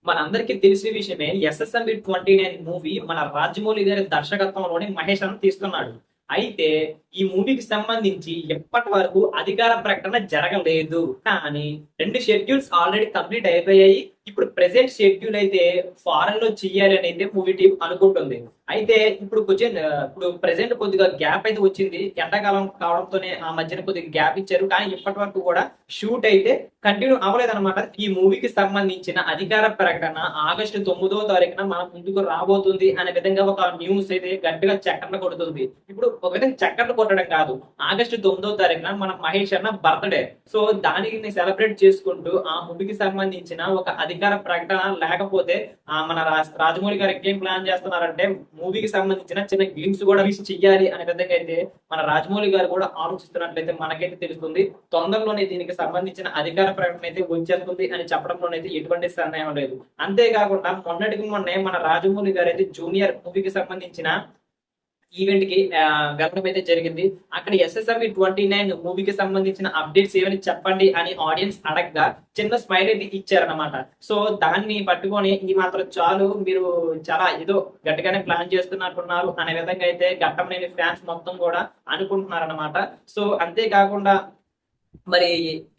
మనందరికీ తెలిసిన విషయమే. 'ఎస్ఎస్ఎంబి 29' మూవీ మన రాజమౌళి గారి దర్శకత్వంలోని మహేష్ అన్న తీస్తున్నాడు. అయితే ఈ మూవీకి సంబంధించి ఇప్పటి వరకు అధికార ప్రకటన జరగలేదు. కానీ 2 షెడ్యూల్స్ ఆల్రెడీ కంప్లీట్ అయిపోయాయి. ఇప్పుడు ప్రెజెంట్ షెడ్యూల్ అయితే ఫారెన్ లో చెయ్యాలి అని అయితే మూవీ టీం అనుకుంటుంది. అయితే ఇప్పుడు ప్రెజెంట్ కొద్దిగా గ్యాప్ అయితే వచ్చింది. ఎండాకాలం కావడంతోనే ఆ మధ్యన కొద్దిగా గ్యాప్ ఇచ్చారు. కానీ ఇప్పటి వరకు కూడా షూట్ అయితే కంటిన్యూ అవ్వలేదన్నమాట. ఈ మూవీకి సంబంధించిన అధికార ప్రకటన ఆగస్టు 9వ తారీఖున మన ముందుకు రాబోతుంది అనే విధంగా ఒక న్యూస్ అయితే గట్టిగా చక్కర్లు కొడుతుంది. ఇప్పుడు ఒక విధంగా చక్కర్లు కొట్టడం కాదు, ఆగస్టు 9వ తారీఖున మన మహేష్ అన్న బర్త్డే. సో దానికి సెలబ్రేట్ చేసుకుంటూ ఆ మూవీకి సంబంధించిన ఒక అధికార ప్రకటన లేకపోతే మన రాజమౌళి గారు ఏం ప్లాన్ చేస్తున్నారంటే మూవీకి సంబంధించిన చిన్న గ్లిమ్స్ కూడా రిలీజ్ చెయ్యాలి అనే విధంగా అయితే మన రాజమౌళి గారు కూడా ఆలోచిస్తున్నట్లయితే మనకైతే తెలుస్తుంది. తొందరలోనే దీనికి సంబంధించిన అధికార ప్రకటన అయితే వచ్చేస్తుంది అని చెప్పడంలోనైతే ఎటువంటి సందేహం లేదు. అంతేకాకుండా మొన్నటికి మొన్నే మన రాజమౌళి గారు అయితే జూనియర్ మూవీకి సంబంధించిన ఈవెంట్ కి వెళ్ళడం అయితే జరిగింది. అక్కడ 'ఎస్ఎస్ఎంబి 29' మూవీకి సంబంధించిన అప్డేట్స్ ఏమని చెప్పండి అని ఆడియన్స్ అడగగా చిన్న స్మైల్ అయితే ఇచ్చారనమాట. సో దాన్ని పట్టుకొని ఈ మాత్రం చాలు, మీరు చాలా ఏదో గట్టిగానే ప్లాన్ చేస్తున్నట్టున్నారు అనే విధంగా అయితే ఘట్టమనేని ఫ్యాన్స్ మొత్తం కూడా అనుకుంటున్నారనమాట. సో అంతేకాకుండా మరి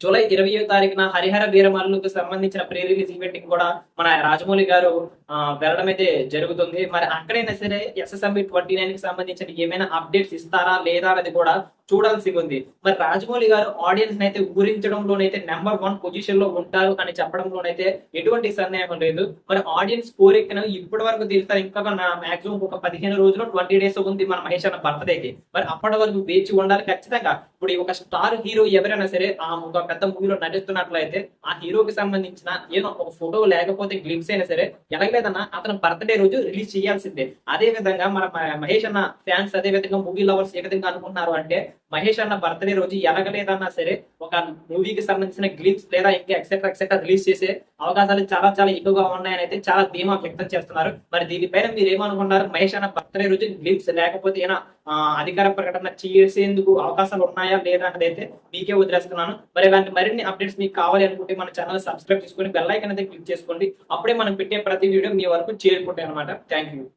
జూలై 20వ తారీఖున హరిహర వీరమల్లుకు సంబంధించిన ప్రీ రిలీజ్ ఈవెంట్ కి కూడా మన రాజమౌళి గారు వెళ్ళడం అయితే జరుగుతుంది. మరి అక్కడైనా సరే 'ఎస్ఎస్ఎంబి 29' కి సంబంధించిన ఏమైనా అప్డేట్స్ ఇస్తారా లేదా అనేది కూడా చూడాల్సి ఉంది. మరి రాజమౌళి గారు ఆడియన్స్ అయితే ఊరించడంలోనైతే నెంబర్ 1 పొజిషన్ లో ఉంటారు అని చెప్పడంలోనైతే ఎటువంటి సందేహం లేదు. మరి ఆడియన్స్ కోరికను ఇప్పటి వరకు తీరుస్తారు. ఇంకా మాక్సిమం ఒక 15 రోజులు 20 డేస్ ఉంది మన మహేష్ అన్న బర్త్డేకి. మరి అప్పటి వరకు వేచి ఉండాలి ఖచ్చితంగా. ఇప్పుడు ఒక స్టార్ హీరో ఎవరైనా సరే ఆ ఒక పెద్ద మూవీలో నటిస్తున్నట్లయితే ఆ హీరోకి సంబంధించిన ఏదో ఒక ఫోటో లేకపోతే గ్లిప్స్ అయినా సరే ఎలాగలేదన్నా అతను బర్త్డే రోజు రిలీజ్ చేయాల్సిందే. అదే విధంగా మన మహేష్ అన్న ఫ్యాన్స్ అదే విధంగా మూవీ లవర్స్ ఏ విధంగా అనుకుంటున్నారు అంటే మహేష్ అన్న బర్త్డే రోజు ఎలాగలేదన్నా సరే ఒక మూవీకి సంబంధించిన గ్లిప్స్ లేదా ఇంకా ఎక్సెట్రా రిలీజ్ చేసే అవకాశాలు చాలా చాలా ఎక్కువగా ఉన్నాయని అయితే చాలా ధీమా వ్యక్తం చేస్తున్నారు. మరి దీనిపైన మీరు ఏమనుకున్నారు? మహేష్ అన్న బర్త్డే రోజు గ్లిప్స్ లేకపోతే ఏమైనా అధికార ప్రకటన చేసేందుకు అవకాశాలు ఉన్నాయా లేదా అనేది అయితే మీకే వదిలేస్తున్నాను. మరి ఇలాంటి మరిన్ని అప్డేట్స్ మీకు కావాలి అనుకుంటే మన ఛానల్ సబ్స్క్రైబ్ చేసుకొని బెల్ ఐకాన్ అయితే క్లిక్ చేసుకోండి. అప్పుడే మనం పెట్టే ప్రతి వీడియో మీ వరకు చేరుకుంటాయి అనమాట. Thank you.